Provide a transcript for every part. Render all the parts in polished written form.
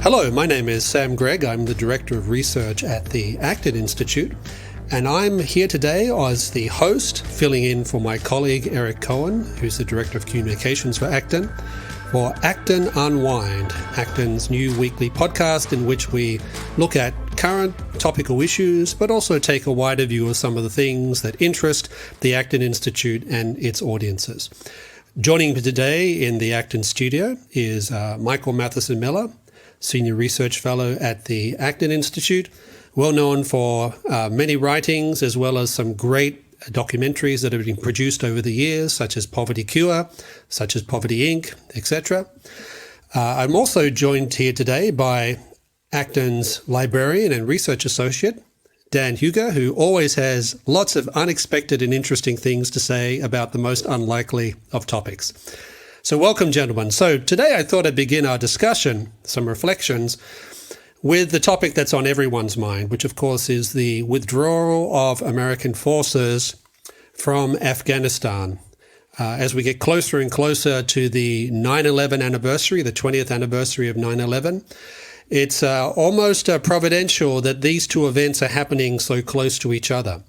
Hello, my name is Sam Gregg. I'm the Director of Research at the Acton Institute, and I'm here today as the host, filling in for my colleague Eric Cohen, who's the Director of Communications for Acton, for Acton Unwind, Acton's new weekly podcast in which we look at current topical issues, but also take a wider view of some of the things that interest the Acton Institute and its audiences. Joining me today in the Acton studio is Michael Matheson-Miller, Senior Research Fellow at the Acton Institute, well known for many writings as well as some great documentaries that have been produced over the years, such as Poverty Cure, such as Poverty Inc., etc. I'm also joined here today by Acton's librarian and research associate, Dan Hugger, who always has lots of unexpected and interesting things to say about the most unlikely of topics. So welcome, gentlemen. So today I thought I'd begin our discussion, some reflections, with the topic that's on everyone's mind, which of course is the withdrawal of American forces from Afghanistan. As we get closer and closer to the 9/11 anniversary, the 20th anniversary of 9/11, it's almost providential that these two events are happening so close to each other.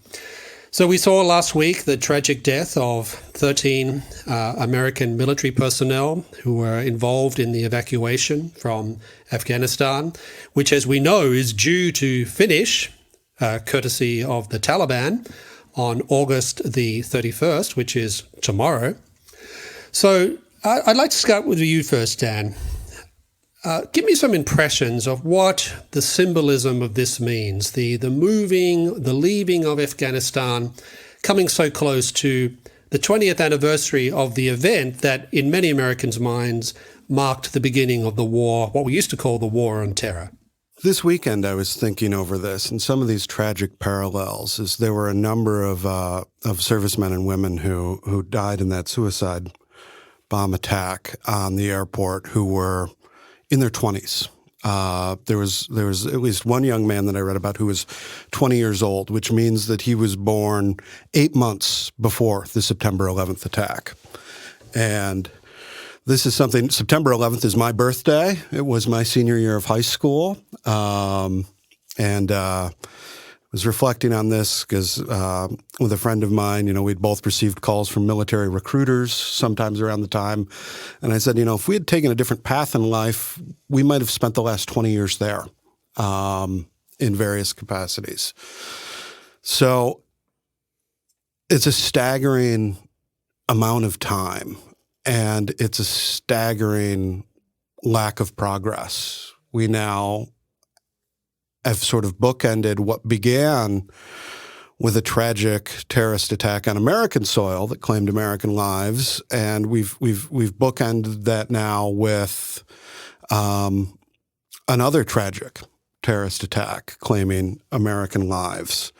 So we saw last week the tragic death of 13 American military personnel who were involved in the evacuation from Afghanistan, which, as we know, is due to finish, courtesy of the Taliban, on August the 31st, which is tomorrow. So I'd like to start with you first, Dan. Give me some impressions of what the symbolism of this means, the leaving of Afghanistan, coming so close to the 20th anniversary of the event that in many Americans' minds marked the beginning of the war, what we used to call the War on Terror. This weekend I was thinking over this, and some of these tragic parallels is there were a number of servicemen and women who died in that suicide bomb attack on the airport who were in their 20s. There was at least one young man that I read about who was 20 years old, which means that he was born 8 months before the September 11th attack. And this is something, September 11th is my birthday. It was my senior year of high school. Was reflecting on this because with a friend of mine, we'd both received calls from military recruiters sometimes around the time. And I said, if we had taken a different path in life, we might have spent the last 20 years there in various capacities. So it's a staggering amount of time, and it's a staggering lack of progress. We now have sort of bookended what began with a tragic terrorist attack on American soil that claimed American lives, and we've bookended that now with another tragic terrorist attack claiming American lives.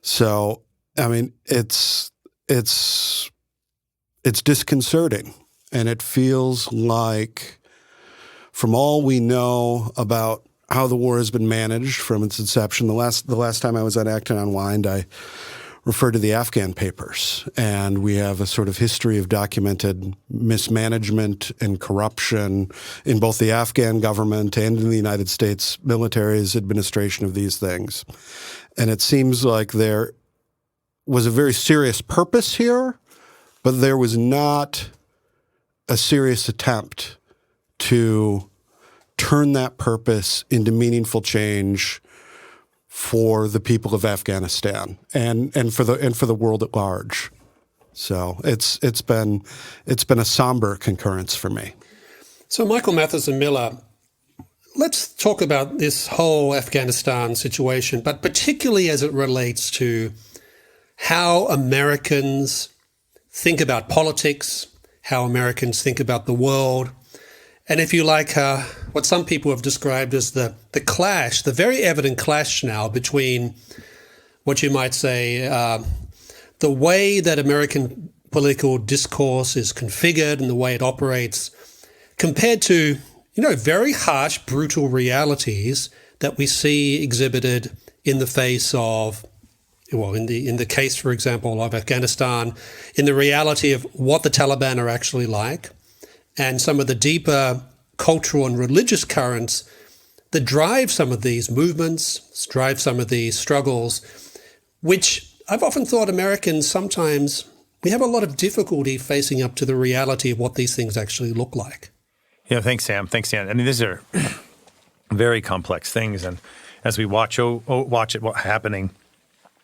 So, I mean, it's disconcerting, and it feels like, from all we know about how the war has been managed from its inception. The last time I was at Acton Unwind, I referred to the Afghan papers, and we have a sort of history of documented mismanagement and corruption in both the Afghan government and in the United States military's administration of these things. And it seems like there was a very serious purpose here, but there was not a serious attempt to turn that purpose into meaningful change for the people of Afghanistan and for the world at large. So it's been a somber concurrence for me. So Michael Matheson-Miller, let's talk about this whole Afghanistan situation, but particularly as it relates to how Americans think about politics, how Americans think about the world, and if you like, what some people have described as the clash, the very evident clash now between what you might say, the way that American political discourse is configured and the way it operates, compared to, very harsh, brutal realities that we see exhibited in the face of, in the case, for example, of Afghanistan, in the reality of what the Taliban are actually like, and some of the deeper cultural and religious currents that drive some of these movements, drive some of these struggles, which I've often thought Americans sometimes, we have a lot of difficulty facing up to the reality of what these things actually look like. Yeah, thanks, Sam. Thanks, Dan. I mean, these are very complex things, and as we watch it happening,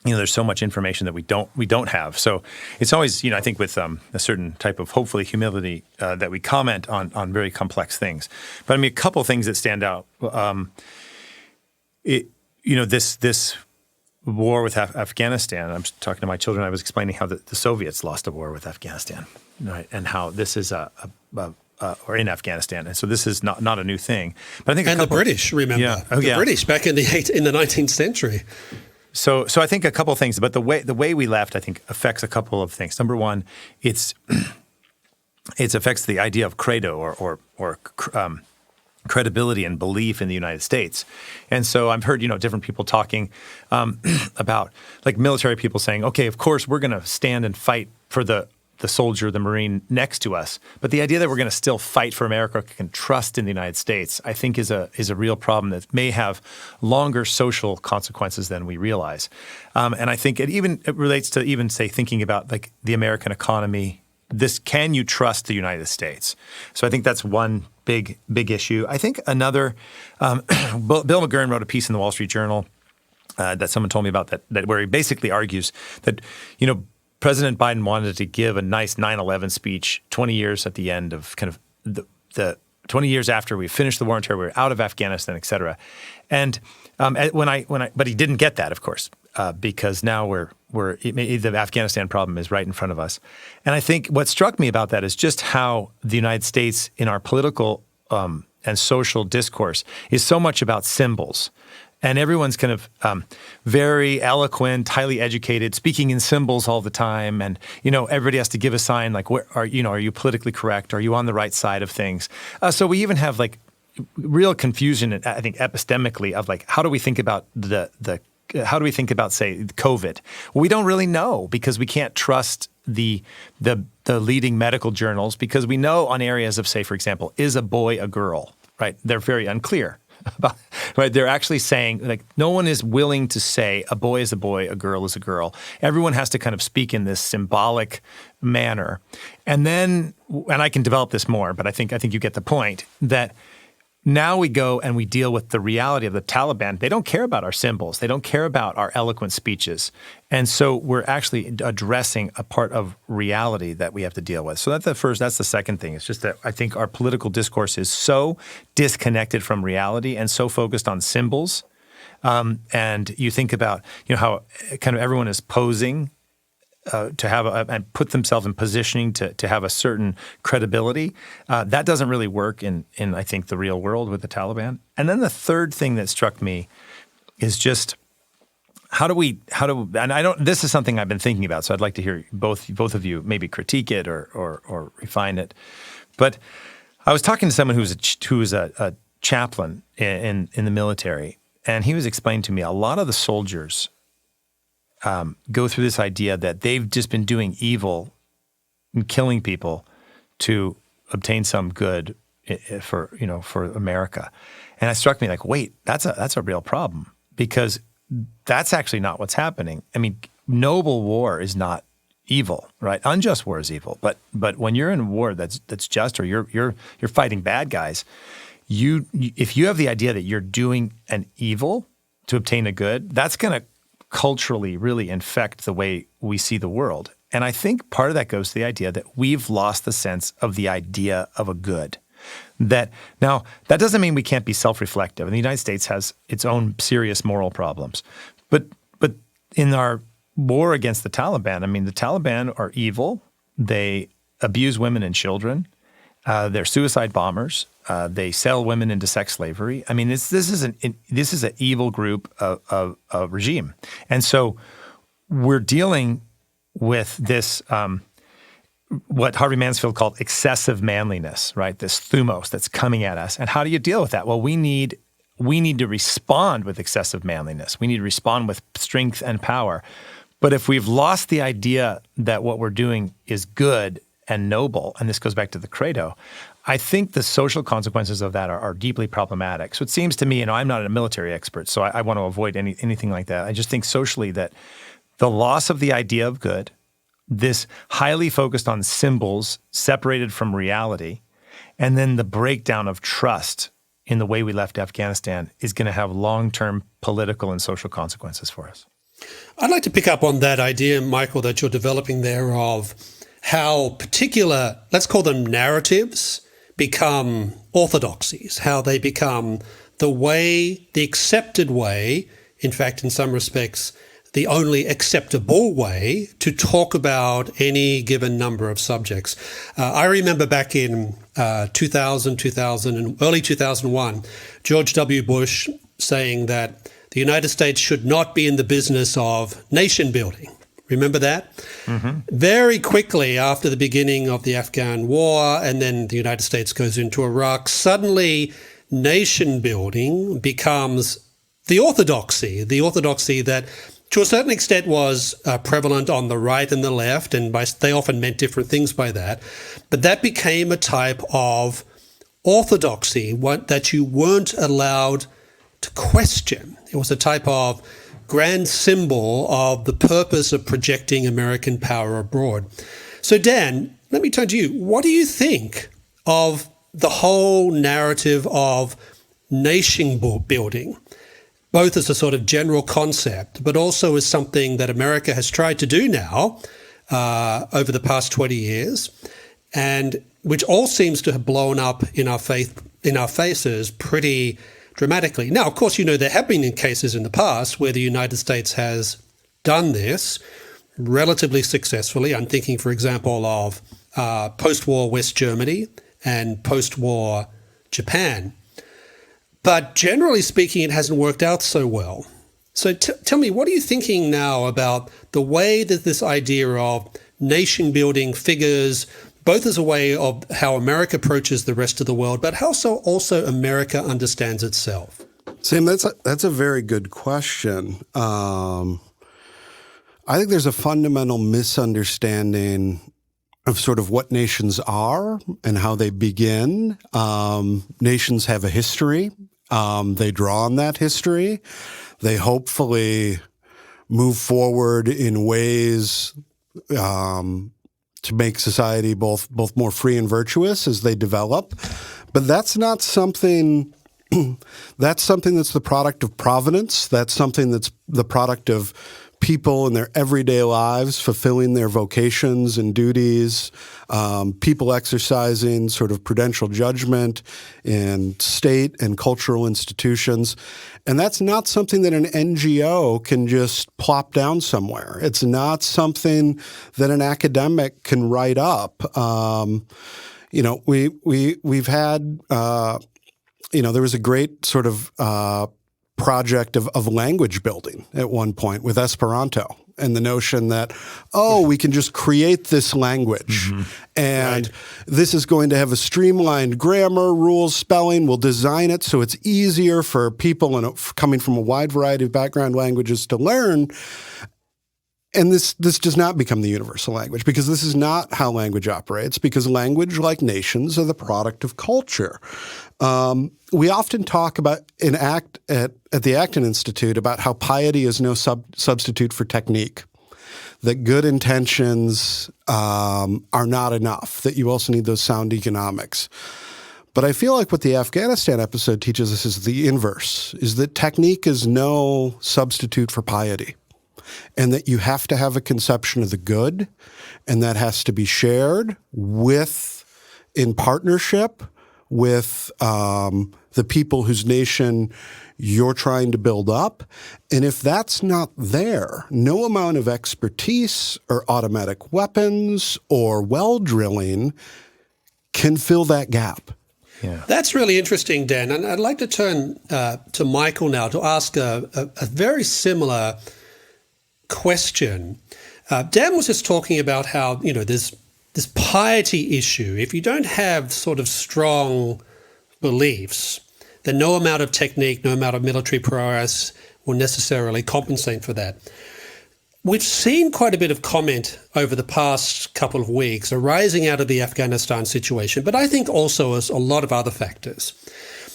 there's so much information that we don't have. So it's always, I think with a certain type of hopefully humility that we comment on very complex things. But I mean, a couple things that stand out. This war with Afghanistan. I'm talking to my children. I was explaining how the Soviets lost a war with Afghanistan, right, and how this is or in Afghanistan, and so this is not a new thing. But I think the British, remember, the British back in the 19th century. So I think a couple of things, but the way we left, I think, affects a couple of things. Number one, it affects the idea of credo or credibility and belief in the United States. And so I've heard different people talking about, like, military people saying, okay, of course we're going to stand and fight for the soldier, the Marine next to us. But the idea that we're going to still fight for America and trust in the United States, I think is a real problem that may have longer social consequences than we realize. And I think it relates to even, say, thinking about, like, the American economy. Can you trust the United States? So I think that's one big issue. I think another, Bill McGurn wrote a piece in the Wall Street Journal that someone told me about that where he basically argues that, President Biden wanted to give a nice 9/11 speech 20 years at the end of kind of the 20 years after we finished the war on terror, we were out of Afghanistan, et cetera. And but he didn't get that, of course, because now the Afghanistan problem is right in front of us. And I think what struck me about that is just how the United States in our political and social discourse is so much about symbols. And everyone's kind of very eloquent, highly educated, speaking in symbols all the time. And, everybody has to give a sign like, are you politically correct? Are you on the right side of things? So we even have, like, real confusion, I think, epistemically of, like, how do we think about how do we think about, say, COVID? Well, we don't really know because we can't trust the leading medical journals because we know on areas of, say, for example, is a boy a girl, right? They're very unclear. Right, they're actually saying, like, no one is willing to say a boy is a boy, a girl is a girl. Everyone has to kind of speak in this symbolic manner, and I can develop this more, but I think you get the point that now we go and we deal with the reality of the Taliban. They don't care about our symbols. They don't care about our eloquent speeches. And so we're actually addressing a part of reality that we have to deal with. So that's the first. That's the second thing. It's just that I think our political discourse is so disconnected from reality and so focused on symbols. And you think about, how kind of everyone is posing to have and put themselves in positioning to have a certain credibility. That doesn't really work in I think the real world with the Taliban. And then the third thing that struck me is just this is something I've been thinking about, so I'd like to hear both of you maybe critique it or refine it. But I was talking to someone who was a chaplain in the military, and he was explaining to me a lot of the soldiers go through this idea that they've just been doing evil and killing people to obtain some good for America. And it struck me like, wait, that's a real problem because that's actually not what's happening. I mean, noble war is not evil, right? Unjust war is evil. But when you're in a war that's just, or you're fighting bad guys, if you have the idea that you're doing an evil to obtain a good, that's going to culturally really infect the way we see the world. And I think part of that goes to the idea that we've lost the sense of the idea of a good. Now, that doesn't mean we can't be self-reflective. And the United States has its own serious moral problems. But in our war against the Taliban, I mean, the Taliban are evil. They abuse women and children. They're suicide bombers. They sell women into sex slavery. I mean, this is an evil group of regime, and so we're dealing with this what Harvey Mansfield called excessive manliness, right? This thumos that's coming at us, and how do you deal with that? Well, we need to respond with excessive manliness. We need to respond with strength and power. But if we've lost the idea that what we're doing is good and noble, and this goes back to the credo, I think the social consequences of that are deeply problematic. So it seems to me, I'm not a military expert, so I want to avoid anything like that. I just think socially that the loss of the idea of good, this highly focused on symbols separated from reality, and then the breakdown of trust in the way we left Afghanistan is going to have long-term political and social consequences for us. I'd like to pick up on that idea, Michael, that you're developing there of how particular, let's call them narratives, become orthodoxies, how they become the way, the accepted way, in fact, in some respects, the only acceptable way to talk about any given number of subjects. I remember back in 2000, and early 2001, George W. Bush saying that the United States should not be in the business of nation building. Remember that? Mm-hmm. Very quickly after the beginning of the Afghan war, and then the United States goes into Iraq, suddenly nation building becomes the orthodoxy that to a certain extent was prevalent on the right and the left, and they often meant different things by that. But that became a type of orthodoxy that you weren't allowed to question. It was a type of grand symbol of the purpose of projecting American power abroad. So Dan, let me turn to you. What do you think of the whole narrative of nation building, both as a sort of general concept, but also as something that America has tried to do now over the past 20 years, and which all seems to have blown up in our faces pretty dramatically. Now, of course, there have been cases in the past where the United States has done this relatively successfully. I'm thinking, for example, of post-war West Germany and post-war Japan. But generally speaking, it hasn't worked out so well. So tell me, what are you thinking now about the way that this idea of nation building figures both as a way of how America approaches the rest of the world, but how also America understands itself? Sam, that's a very good question. I think there's a fundamental misunderstanding of sort of what nations are and how they begin. Nations have a history. They draw on that history. They hopefully move forward in ways to make society both more free and virtuous as they develop. But that's not something that's the product of providence. That's something that's the product of people in their everyday lives fulfilling their vocations and duties, people exercising sort of prudential judgment in state and cultural institutions. And that's not something that an NGO can just plop down somewhere. It's not something that an academic can write up. We've had, there was a great sort of project of language building at one point with Esperanto, and the notion that, we can just create this language, and this is going to have a streamlined grammar, rules, spelling. We'll design it so it's easier for people coming from a wide variety of background languages to learn. And this does not become the universal language, because this is not how language operates, because language, like nations, are the product of culture. We often talk about at the Acton Institute about how piety is no substitute for technique, that good intentions are not enough, that you also need those sound economics. But I feel like what the Afghanistan episode teaches us is the inverse, is that technique is no substitute for piety, and that you have to have a conception of the good, and that has to be shared in partnership with the people whose nation you're trying to build up. And if that's not there, no amount of expertise or automatic weapons or well drilling can fill that gap. Yeah. That's really interesting, Dan. And I'd like to turn to Michael now to ask a very similar question. Dan was just talking about how, this piety issue. If you don't have sort of strong beliefs, then no amount of technique, no amount of military prowess will necessarily compensate for that. we've seen quite a bit of comment over the past couple of weeks arising out of the Afghanistan situation, but I think also as a lot of other factors,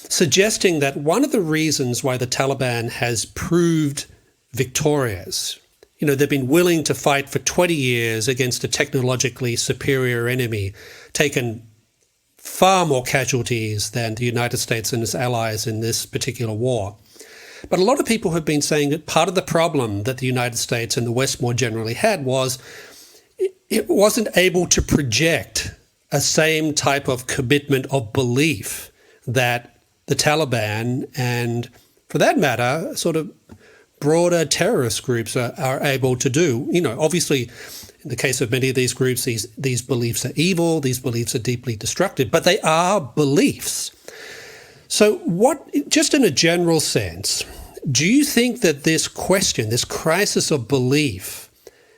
suggesting that one of the reasons why the Taliban has proved victorious, they've been willing to fight for 20 years against a technologically superior enemy, taken far more casualties than the United States and its allies in this particular war. But a lot of people have been saying that part of the problem that the United States and the West more generally had was it wasn't able to project a same type of commitment of belief that the Taliban and, for that matter, sort of broader terrorist groups are able to do. Obviously, in the case of many of these groups, these beliefs are evil, these beliefs are deeply destructive, but they are beliefs. So just in a general sense, do you think that this question, this crisis of belief,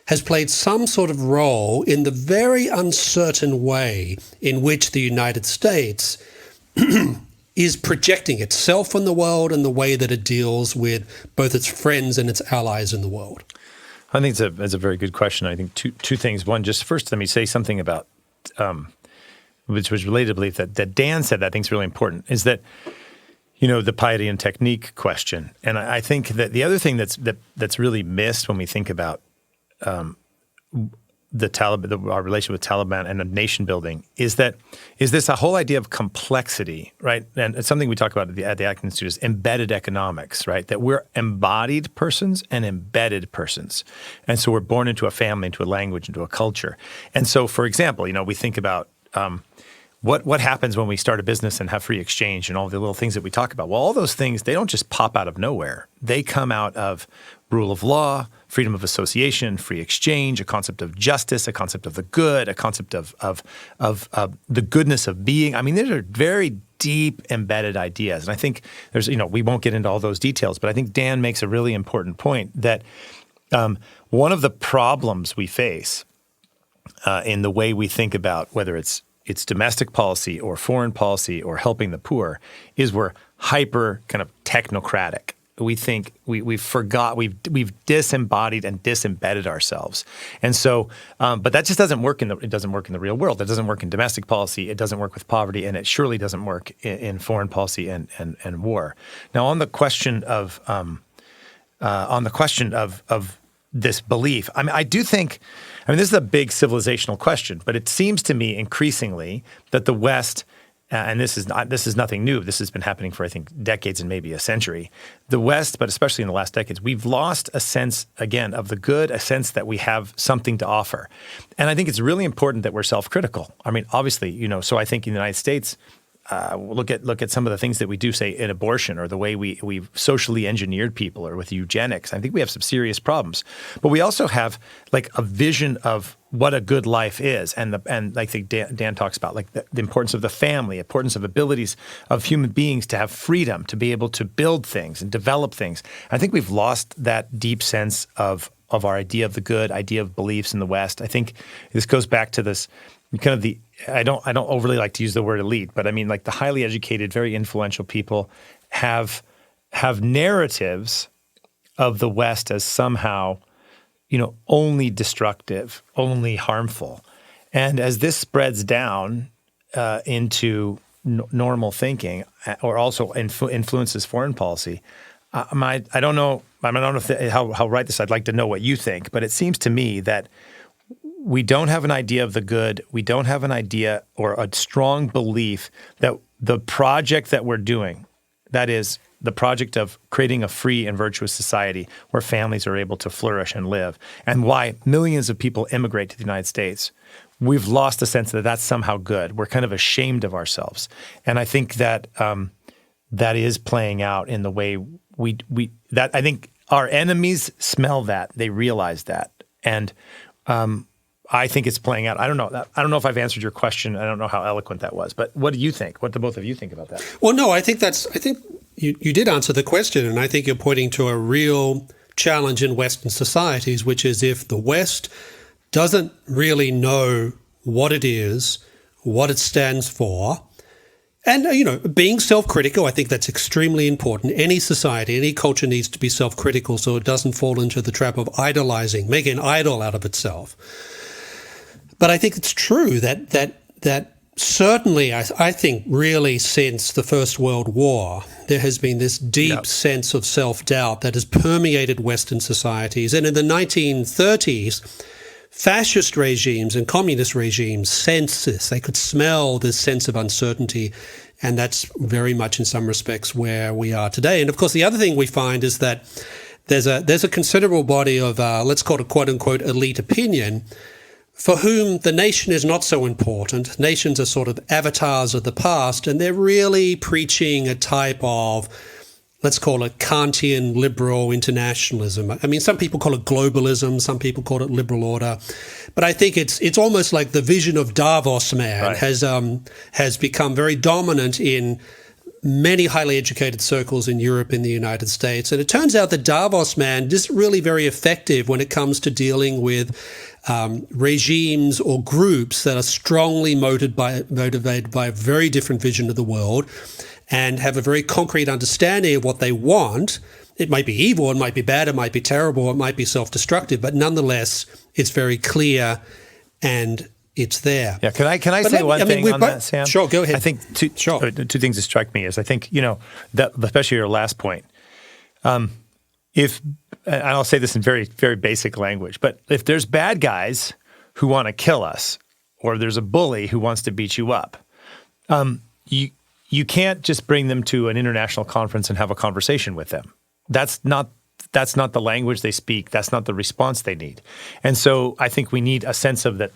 has played some sort of role in the very uncertain way in which the United States is projecting itself in the world and the way that it deals with both its friends and its allies in the world? I think it's a very good question. I think two things. One, just first, let me say something about which was related to belief that Dan said that I think is really important, is that, the piety and technique question. And I think that the other thing that's really missed when we think about the Taliban, our relationship with Taliban and nation building, is this a whole idea of complexity, right? And it's something we talk about at the Acton Institute is embedded economics, right? That we're embodied persons and embedded persons. And so we're born into a family, into a language, into a culture. And so, for example, we think about what happens when we start a business and have free exchange and all the little things that we talk about. Well, all those things, they don't just pop out of nowhere. They come out of rule of law, freedom of association, free exchange, a concept of justice, a concept of the good, a concept of the goodness of being. I mean, these are very deep embedded ideas. And I think there's, we won't get into all those details, but I think Dan makes a really important point that one of the problems we face in the way we think about whether it's domestic policy or foreign policy or helping the poor is we're hyper kind of technocratic. We think we've disembodied and disembedded ourselves, and so, but that just doesn't work it doesn't work in the real world. It doesn't work in domestic policy. It doesn't work with poverty, and it surely doesn't work in foreign policy and war. Now, on the question of this belief, I do think. This is a big civilizational question, but it seems to me increasingly that the West, and this is nothing new. This has been happening for, I think, decades and maybe a century. The West, but especially in the last decades, we've lost a sense, again, of the good, a sense that we have something to offer. And I think it's really important that we're self-critical. Obviously, so I think in the United States, look at some of the things that we do, say, in abortion or the way we've socially engineered people or with eugenics. I think we have some serious problems. But we also have like a vision of what a good life is. And I think Dan talks about like the importance of the family, importance of abilities of human beings to have freedom, to be able to build things and develop things. I think we've lost that deep sense of our idea of the good, idea of beliefs in the West. I think this goes back to this kind of I don't overly like to use the word elite, but I mean like the highly educated, very influential people have narratives of the West as somehow, only destructive, only harmful. And as this spreads down into normal thinking or also influences foreign policy, I don't know how right this is. I'd like to know what you think, but it seems to me that we don't have an idea of the good. We don't have an idea or a strong belief that the project that we're doing, that is the project of creating a free and virtuous society where families are able to flourish and live, and why millions of people immigrate to the United States, we've lost a sense that that's somehow good. We're kind of ashamed of ourselves. And I think that that is playing out in the way that I think our enemies smell that. They realize that. And I think it's playing out. I don't know if I've answered your question. I don't know how eloquent that was. But what do you think? What do both of you think about that? Well, no, I think you did answer the question, and I think you're pointing to a real challenge in Western societies, which is if the West doesn't really know what it is, what it stands for, And, being self-critical, I think that's extremely important. Any society, any culture needs to be self-critical so it doesn't fall into the trap of idolizing, making an idol out of itself. But I think it's true that certainly, I think really since the First World War, there has been this deep sense of self-doubt that has permeated Western societies. And in the 1930s, fascist regimes and communist regimes sensed this. They could smell this sense of uncertainty, and that's very much in some respects where we are today. And of course, the other thing we find is that there's a considerable body of, let's call it quote-unquote elite opinion, for whom the nation is not so important. Nations are sort of avatars of the past, and they're really preaching a type of, let's call it Kantian liberal internationalism. I mean, some people call it globalism, some people call it liberal order, but I think it's almost like the vision of Davos man has become very dominant in many highly educated circles in Europe and the United States. And it turns out that Davos man isn't really very effective when it comes to dealing with regimes or groups that are strongly motivated by a very different vision of the world and have a very concrete understanding of what they want. It might be evil, it might be bad, it might be terrible, it might be self-destructive, but nonetheless, it's very clear and it's there. Yeah, can I say one thing on that, Sam? Sure, go ahead. I think two things that strike me is I think, that especially your last point, if, and I'll say this in very, very basic language, but if there's bad guys who want to kill us, or there's a bully who wants to beat you up, you can't just bring them to an international conference and have a conversation with them. That's not the language they speak. That's not the response they need. And so I think we need a sense of that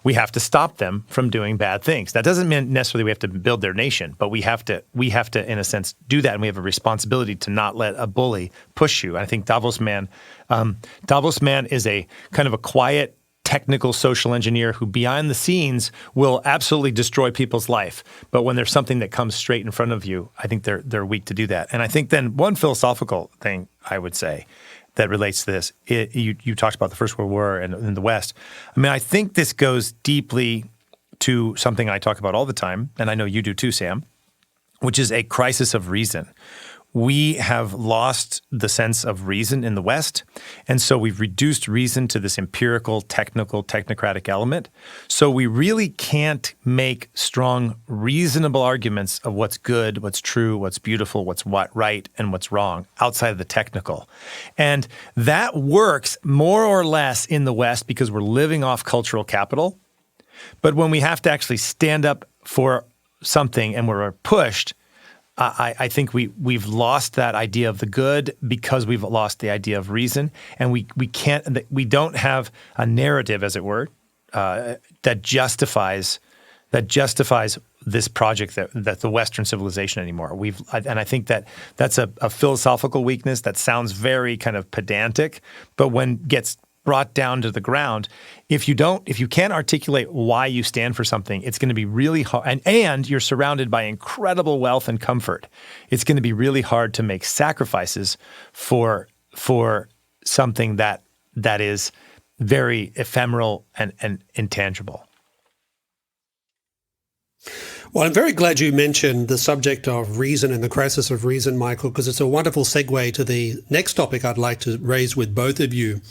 we have to stop them from doing bad things. That doesn't mean necessarily we have to build their nation, but we have to, in a sense, do that, and we have a responsibility to not let a bully push you. And I think Davos man is a kind of a quiet, technical social engineer who behind the scenes will absolutely destroy people's life. But when there's something that comes straight in front of you, I think they're weak to do that. And I think then one philosophical thing I would say that relates to this, you talked about the First World War and in the West. I mean, I think this goes deeply to something I talk about all the time, and I know you do too, Sam, which is a crisis of reason. We have lost the sense of reason in the West, and so we've reduced reason to this empirical, technical, technocratic element. So we really can't make strong, reasonable arguments of what's good, what's true, what's beautiful, what's right, and what's wrong outside of the technical. And that works more or less in the West because we're living off cultural capital. But when we have to actually stand up for something and we're pushed, I think we've lost that idea of the good because we've lost the idea of reason, and we don't have a narrative, as it were, that justifies this project that the Western civilization anymore. And I think that's a philosophical weakness that sounds very kind of pedantic, but when gets brought down to the ground, if you can't articulate why you stand for something, it's going to be really hard. And you're surrounded by incredible wealth and comfort. It's going to be really hard to make sacrifices for something that is very ephemeral and intangible. Well, I'm very glad you mentioned the subject of reason and the crisis of reason, Michael, because it's a wonderful segue to the next topic I'd like to raise with both of you.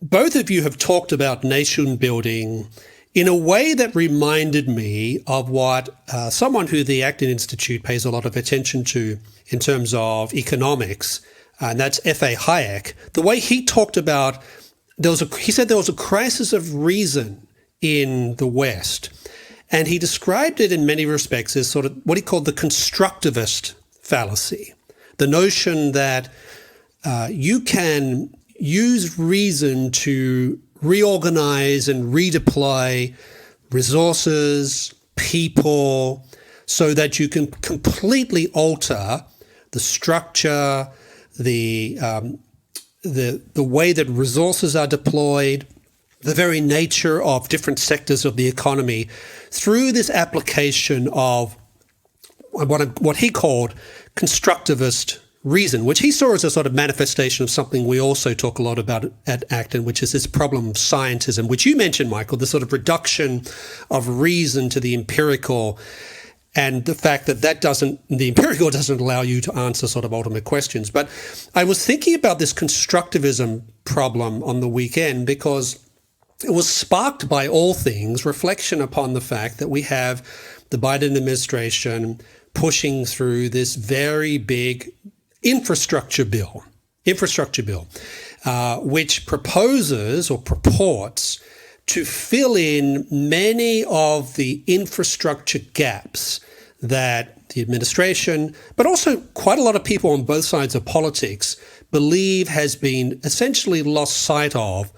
Both of you have talked about nation building in a way that reminded me of what someone who the Acton Institute pays a lot of attention to in terms of economics, and that's F.A. Hayek. The way he talked about, he said there was a crisis of reason in the West. And he described it in many respects as sort of what he called the constructivist fallacy, the notion that you can use reason to reorganize and redeploy resources, people, so that you can completely alter the structure, the way that resources are deployed, the very nature of different sectors of the economy through this application of what he called constructivist reason, which he saw as a sort of manifestation of something we also talk a lot about at Acton, which is this problem of scientism, which you mentioned, Michael, the sort of reduction of reason to the empirical. and the fact that the empirical doesn't allow you to answer sort of ultimate questions. But I was thinking about this constructivism problem on the weekend because it was sparked by all things reflection upon the fact that we have the Biden administration pushing through this very big infrastructure bill, which proposes or purports to fill in many of the infrastructure gaps that the administration, but also quite a lot of people on both sides of politics, believe has been essentially lost sight of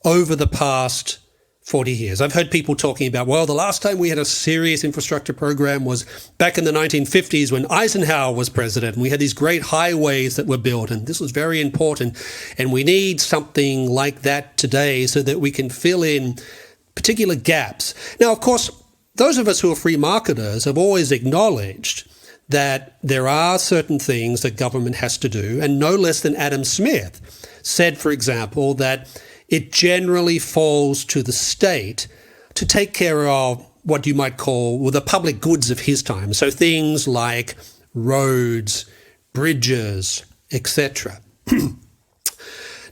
over the past 40 years. I've heard people talking about, well, the last time we had a serious infrastructure program was back in the 1950s when Eisenhower was president, and we had these great highways that were built, and this was very important. And we need something like that today so that we can fill in particular gaps. Now, of course, those of us who are free marketers have always acknowledged that there are certain things that government has to do, and no less than Adam Smith said, for example, that it generally falls to the state to take care of what you might call the public goods of his time. So things like roads, bridges, etc.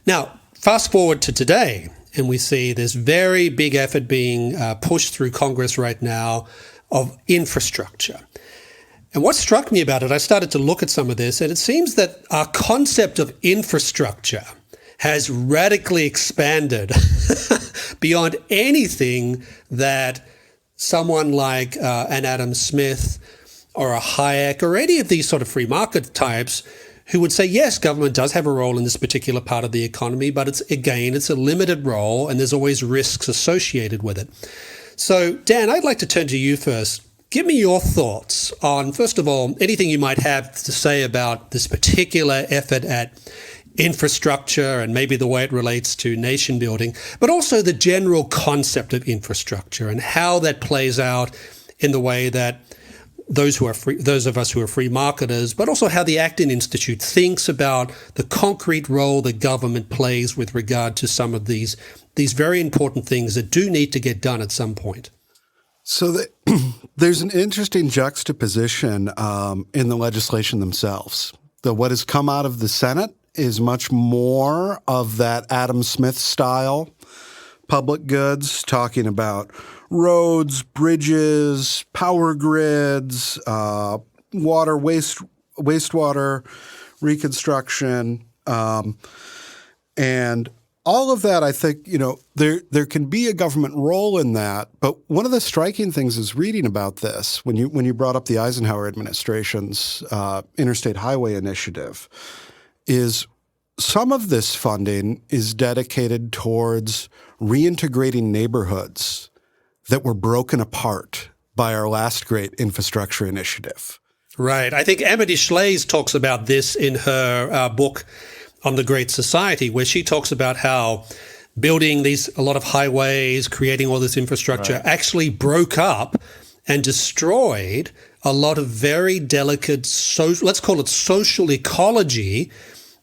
Now, fast forward to today, and we see this very big effort being pushed through Congress right now of infrastructure. And what struck me about it, I started to look at some of this, and it seems that our concept of infrastructure has radically expanded beyond anything that someone like an Adam Smith or a Hayek or any of these sort of free market types who would say, yes, government does have a role in this particular part of the economy, but it's a limited role and there's always risks associated with it. So, Dan, I'd like to turn to you first. Give me your thoughts on, first of all, anything you might have to say about this particular effort at infrastructure and maybe the way it relates to nation building, but also the general concept of infrastructure and how that plays out in the way that those of us who are free marketers, but also how the Acton Institute thinks about the concrete role that government plays with regard to some of these very important things that do need to get done at some point. So there's an interesting juxtaposition in the legislation themselves. What has come out of the Senate is much more of that Adam Smith style public goods, talking about roads, bridges, power grids, water, wastewater, reconstruction, and all of that. I think, there can be a government role in that. But one of the striking things is reading about this when you brought up the Eisenhower administration's Interstate Highway Initiative, is some of this funding is dedicated towards reintegrating neighborhoods that were broken apart by our last great infrastructure initiative. Right. I think Amity Shlaes talks about this in her book on the Great Society, where she talks about how building a lot of highways, creating all this infrastructure actually broke up and destroyed a lot of very delicate, let's call it social ecology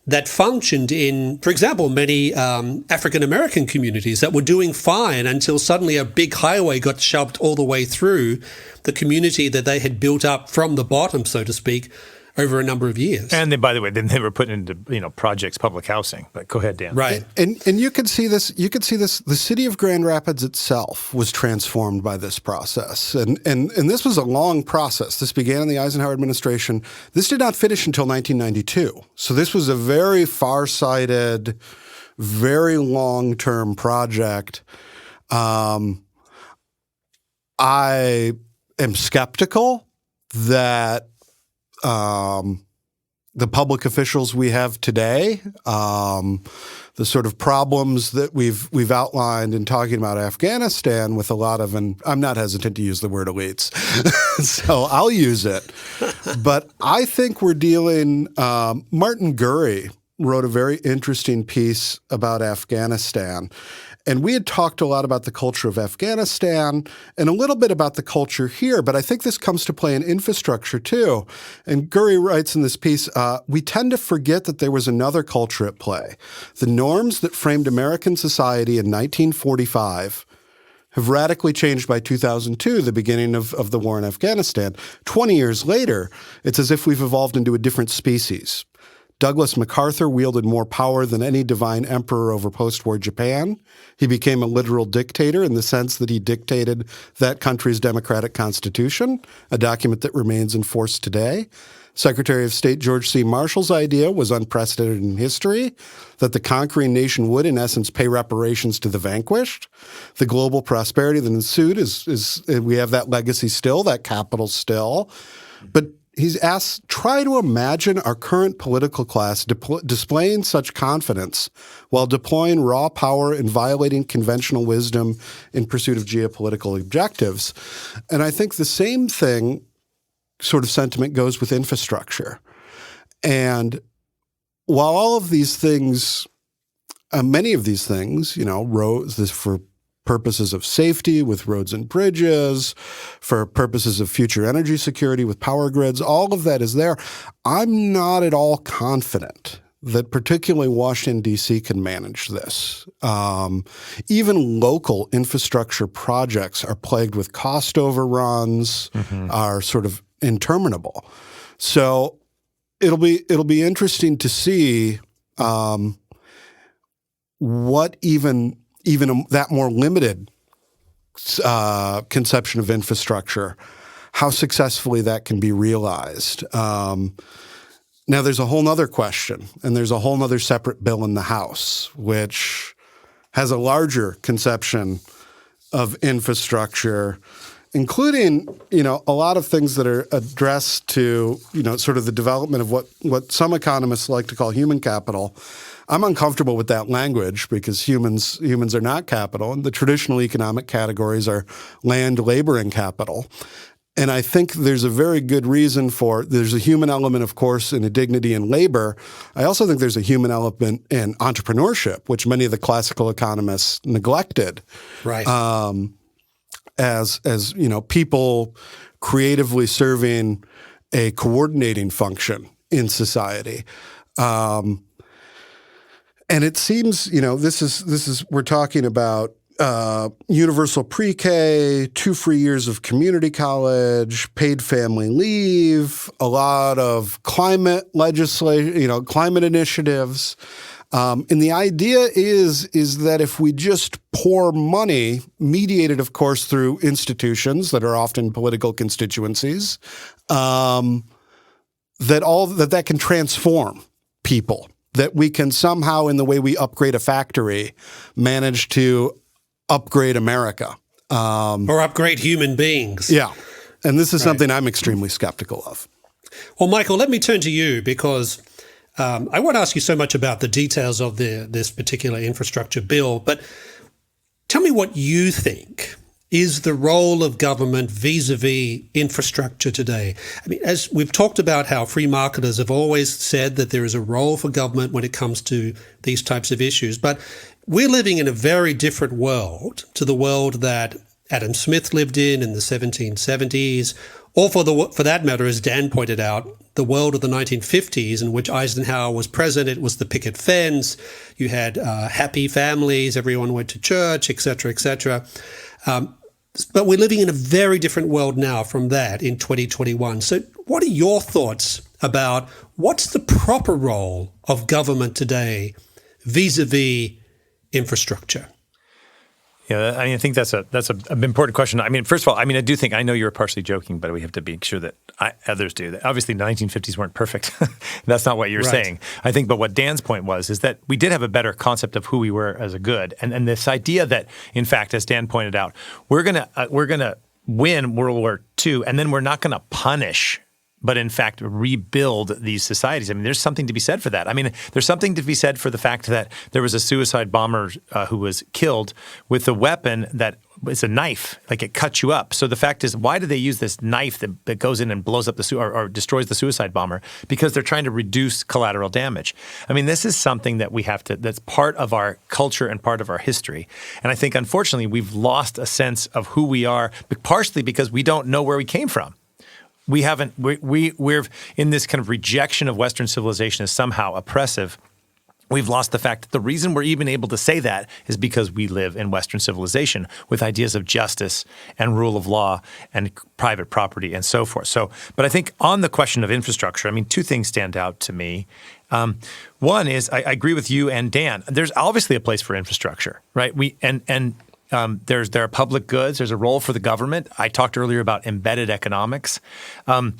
that functioned in, for example, many African-American communities that were doing fine until suddenly a big highway got shoved all the way through the community that they had built up from the bottom, so to speak, over a number of years. And then, by the way, then they were put into projects, public housing. But go ahead, Dan. Right. And you can see this. You can see this. The city of Grand Rapids itself was transformed by this process, and this was a long process. This began in the Eisenhower administration. This did not finish until 1992. So this was a very far-sighted, very long-term project. I am skeptical that the public officials we have today, the sort of problems that we've outlined in talking about Afghanistan with a lot of, and I'm not hesitant to use the word elites, so I'll use it. But I think we're dealing, Martin Gurry wrote a very interesting piece about Afghanistan. And we had talked a lot about the culture of Afghanistan and a little bit about the culture here, but I think this comes to play in infrastructure too. And Gurry writes in this piece, we tend to forget that there was another culture at play. The norms that framed American society in 1945 have radically changed by 2002, the beginning of the war in Afghanistan. 20 years later, it's as if we've evolved into a different species. Douglas MacArthur wielded more power than any divine emperor over post-war Japan. He became a literal dictator in the sense that he dictated that country's democratic constitution, a document that remains in force today. Secretary of State George C. Marshall's idea was unprecedented in history, that the conquering nation would, in essence, pay reparations to the vanquished. The global prosperity that ensued is we have that legacy still, that capital still. But he's asked, try to imagine our current political class displaying such confidence while deploying raw power and violating conventional wisdom in pursuit of geopolitical objectives. And I think the same thing sort of sentiment goes with infrastructure. And while all of these things, many of these things, roads for purposes of safety with roads and bridges, for purposes of future energy security with power grids, all of that is there. I'm not at all confident that particularly Washington, D.C. can manage this. Even local infrastructure projects are plagued with cost overruns, are sort of interminable. So it'll be interesting to see what even that more limited conception of infrastructure, how successfully that can be realized. Now, there's a whole nother question, and there's a whole nother separate bill in the House, which has a larger conception of infrastructure, including, a lot of things that are addressed to, sort of the development of what some economists like to call human capital. I'm uncomfortable with that language because humans are not capital, and the traditional economic categories are land, labor, and capital. And I think there's a very good reason there's a human element, of course, in a dignity in labor. I also think there's a human element in entrepreneurship, which many of the classical economists neglected. Right. As people creatively serving a coordinating function in society. And it seems, this is we're talking about universal pre-K, 2 free years of community college, paid family leave, a lot of climate legislation, climate initiatives. And the idea is that if we just pour money, mediated, of course, through institutions that are often political constituencies, that can transform people, that we can somehow, in the way we upgrade a factory, manage to upgrade America. Or upgrade human beings. Yeah. And this is something I'm extremely skeptical of. Well, Michael, let me turn to you because I won't ask you so much about the details of this particular infrastructure bill, but tell me what you think is the role of government vis-a-vis infrastructure today. I mean, as we've talked about how free marketers have always said that there is a role for government when it comes to these types of issues, but we're living in a very different world to the world that Adam Smith lived in the 1770s, or for that matter, as Dan pointed out, the world of the 1950s in which Eisenhower was president. It was the picket fence. You had happy families. Everyone went to church, et cetera, et cetera. But we're living in a very different world now from that in 2021. So what are your thoughts about what's the proper role of government today vis-a-vis infrastructure? Yeah, I think that's an important question. I mean, first of all, I do think, I know you're partially joking, but we have to be sure that others do that. Obviously, the 1950s weren't perfect. That's not what you're saying. I think, but what Dan's point is that we did have a better concept of who we were as a good, and this idea that, in fact, as Dan pointed out, we're gonna win World War II, and then we're not gonna punish, but in fact rebuild these societies. I mean, there's something to be said for that. I mean, there's something to be said for the fact that there was a suicide bomber who was killed with a weapon that is a knife, like it cuts you up. So the fact is, why do they use this knife that goes in and blows up or destroys the suicide bomber? Because they're trying to reduce collateral damage. I mean, this is something that we have to, that's part of our culture and part of our history. And I think, unfortunately, we've lost a sense of who we are, but partially because we don't know where we came from. We're in this kind of rejection of Western civilization as somehow oppressive. we've lost the fact that the reason we're even able to say that is because we live in Western civilization with ideas of justice and rule of law and private property and so forth. So, but I think on the question of infrastructure, I mean, two things stand out to me. One is I agree with you and Dan. There's obviously a place for infrastructure, right? There are public goods. There's a role for the government. I talked earlier about embedded economics. I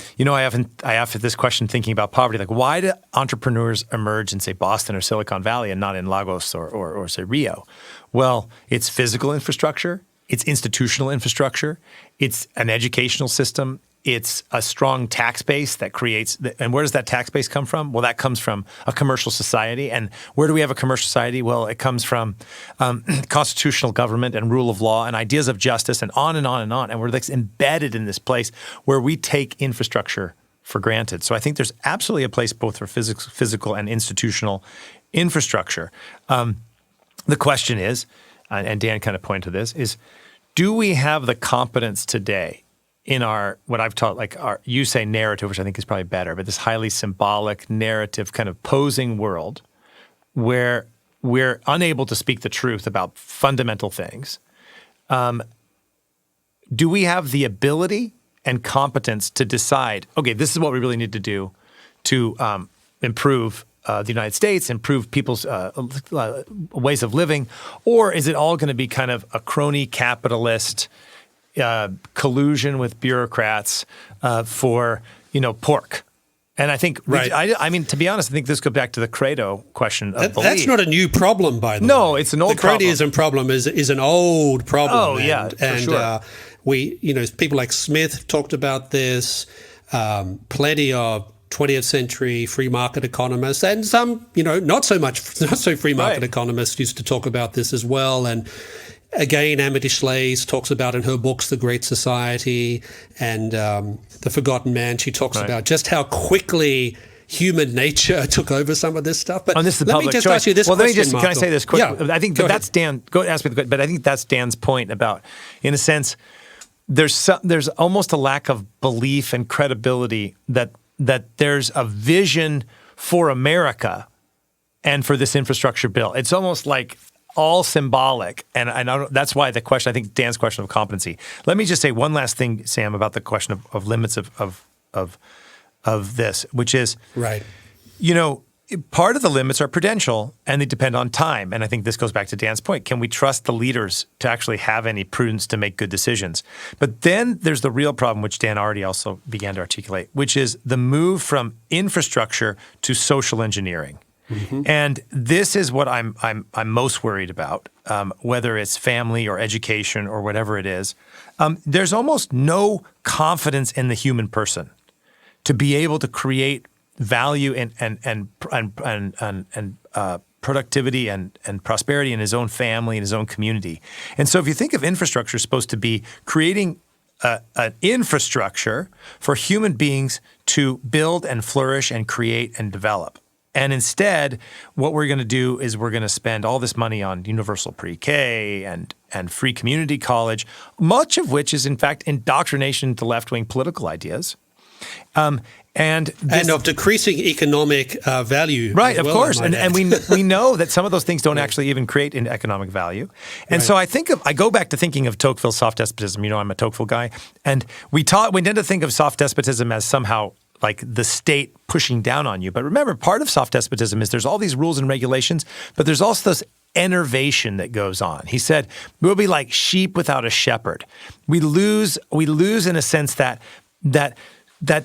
have this question thinking about poverty, like why do entrepreneurs emerge in, say, Boston or Silicon Valley and not in Lagos or say, Rio? Well, it's physical infrastructure. It's institutional infrastructure. It's an educational system. It's a strong tax base that creates – and where does that tax base come from? Well, that comes from a commercial society. And where do we have a commercial society? Well, it comes from constitutional government and rule of law and ideas of justice and on and on and on. And we're like embedded in this place where we take infrastructure for granted. So I think there's absolutely a place both for physical and institutional infrastructure. The question is, and Dan kind of pointed to this, is do we have the competence today in our, what I've taught, like you say narrative, which I think is probably better, but this highly symbolic narrative kind of posing world where we're unable to speak the truth about fundamental things. Do we have the ability and competence to decide, okay, this is what we really need to do to improve the United States, improve people's ways of living, or is it all going to be kind of a crony capitalist collusion with bureaucrats for pork? And I think, right. I mean, to be honest, I think this goes back to the credo question of belief. That's not a new problem, by the way. No, it's an old problem. The credoism problem is an old problem. Oh, yeah, for sure. People like Smith talked about this, plenty of 20th century free market economists, and some, not so free market economists used to talk about this as well. And again, Amity Shlaes talks about in her books, The Great Society and The Forgotten Man, she talks about just how quickly human nature took over some of this stuff. But this is the let me just ask you this question, can I say this quick? Yeah, I think that's Dan. Go ask me the question. But I think that's Dan's point about, in a sense, there's almost a lack of belief and credibility that there's a vision for America and for this infrastructure bill. It's almost like all symbolic, and that's why the question, I think Dan's question of competency. Let me just say one last thing, Sam, about the question of limits of this, which is, right. Part of the limits are prudential, and they depend on time. And I think this goes back to Dan's point. Can we trust the leaders to actually have any prudence to make good decisions? But then there's the real problem, which Dan already also began to articulate, which is the move from infrastructure to social engineering. Mm-hmm. And this is what I'm most worried about, whether it's family or education or whatever it is. There's almost no confidence in the human person to be able to create value and productivity and prosperity in his own family and his own community. And so if you think of infrastructure as supposed to be creating an infrastructure for human beings to build and flourish and create and develop. And instead, what we're going to do is we're going to spend all this money on universal pre-K and free community college, much of which is, in fact, indoctrination into left-wing political ideas. And of decreasing economic value. Right, of course. And we know that some of those things don't actually even create an economic value. And so I go back to thinking of Tocqueville's soft despotism. I'm a Tocqueville guy. And we tend to think of soft despotism as somehow like the state pushing down on you. But remember, part of soft despotism is there's all these rules and regulations, but there's also this enervation that goes on. He said, we'll be like sheep without a shepherd. We lose in a sense that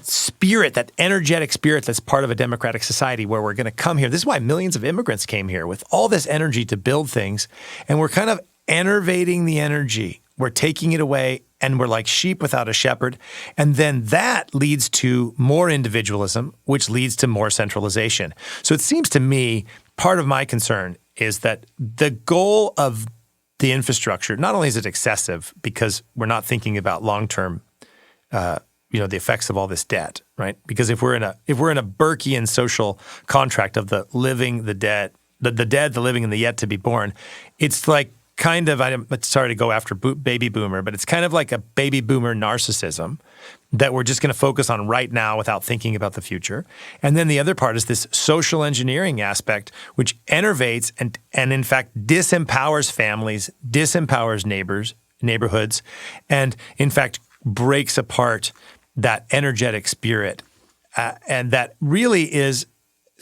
spirit, that energetic spirit that's part of a democratic society where we're going to come here. This is why millions of immigrants came here with all this energy to build things. And we're kind of enervating the energy. We're taking it away and we're like sheep without a shepherd. And then that leads to more individualism, which leads to more centralization. So it seems to me part of my concern is that the goal of the infrastructure, not only is it excessive because we're not thinking about long-term the effects of all this debt, right? Because if we're in a Burkean social contract of the living, the dead, the dead, the living, and the yet to be born, it's like I'm sorry to go after baby boomer, but it's kind of like a baby boomer narcissism that we're just going to focus on right now without thinking about the future. And then the other part is this social engineering aspect, which enervates and in fact disempowers families, disempowers neighborhoods, and in fact breaks apart that energetic spirit. And that really is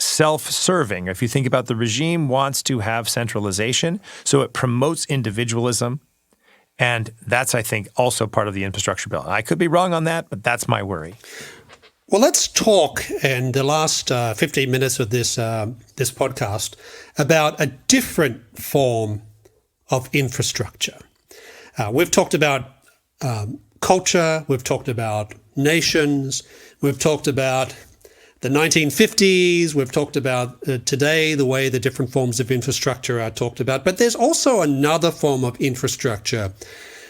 self-serving. If you think about the regime wants to have centralization, so it promotes individualism. And that's, I think, also part of the infrastructure bill. I could be wrong on that, but that's my worry. Well, let's talk in the last 15 minutes of this podcast about a different form of infrastructure. We've talked about culture, we've talked about nations, we've talked about the 1950s, we've talked about today, the way the different forms of infrastructure are talked about. But there's also another form of infrastructure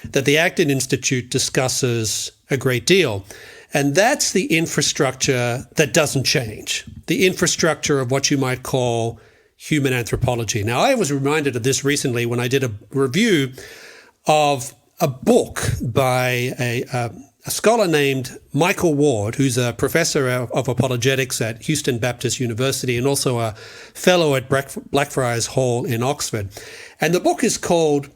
that the Acton Institute discusses a great deal. And that's the infrastructure that doesn't change, the infrastructure of what you might call human anthropology. Now, I was reminded of this recently when I did a review of a book by a scholar named Michael Ward, who's a professor of apologetics at Houston Baptist University and also a fellow at Blackfriars Hall in Oxford. And the book is called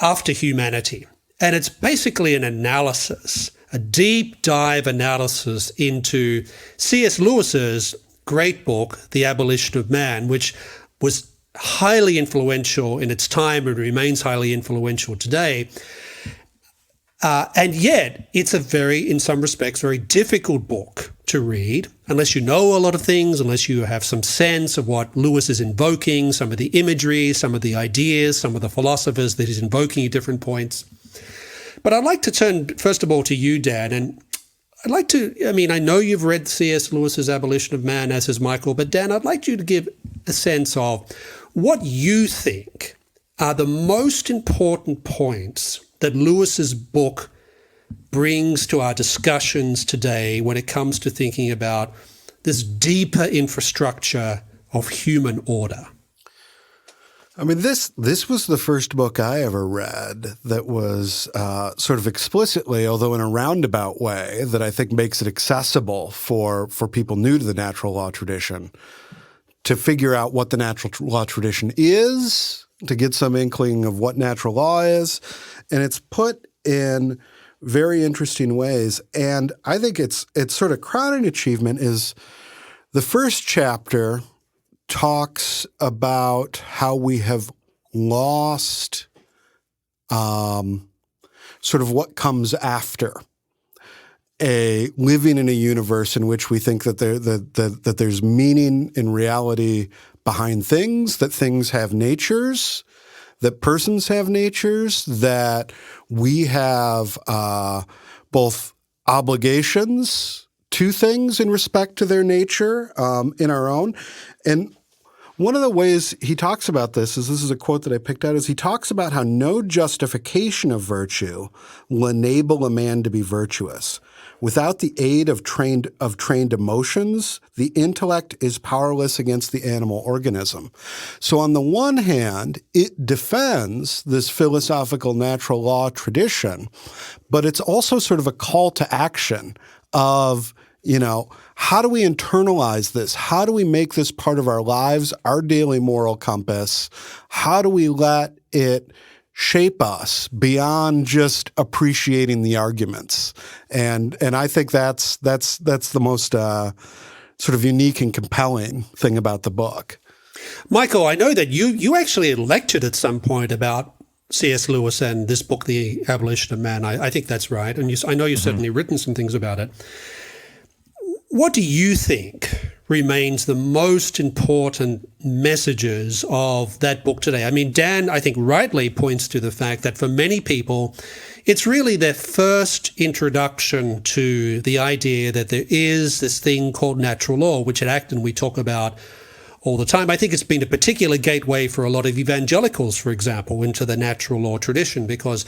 After Humanity. And it's basically an analysis, a deep dive analysis into C.S. Lewis's great book, The Abolition of Man, which was highly influential in its time and remains highly influential today. And yet, it's in some respects, very difficult book to read, unless you know a lot of things, unless you have some sense of what Lewis is invoking, some of the imagery, some of the ideas, some of the philosophers that he's invoking at different points. But I'd like to turn, first of all, to you, Dan, and I know you've read C.S. Lewis's Abolition of Man, as has Michael, but Dan, I'd like you to give a sense of what you think are the most important points that Lewis's book brings to our discussions today when it comes to thinking about this deeper infrastructure of human order. I mean, this was the first book I ever read that was sort of explicitly, although in a roundabout way, that I think makes it accessible for people new to the natural law tradition to figure out what the natural law tradition is, to get some inkling of what natural law is. And it's put in very interesting ways. And I think it's sort of crowning achievement is the first chapter talks about how we have lost sort of what comes after living in a universe in which we think that that there's meaning in reality behind things, that things have natures, that persons have natures, that we have both obligations to things in respect to their nature in our own. And one of the ways he talks about this is a quote that I picked out, is he talks about how no justification of virtue will enable a man to be virtuous. Without the aid of trained emotions, the intellect is powerless against the animal organism. So on the one hand, it defends this philosophical natural law tradition, but it's also sort of a call to action of, how do we internalize this? How do we make this part of our lives, our daily moral compass? How do we let it shape us beyond just appreciating the arguments? And I think that's the most sort of unique and compelling thing about the book. Michael, I know that you actually lectured at some point about C.S. Lewis and this book, The Abolition of Man. I think that's right. And I know you've certainly written some things about it. What do you think remains the most important messages of that book today? I mean, Dan, I think rightly points to the fact that for many people, it's really their first introduction to the idea that there is this thing called natural law, which at Acton we talk about all the time. I think it's been a particular gateway for a lot of evangelicals, for example, into the natural law tradition, because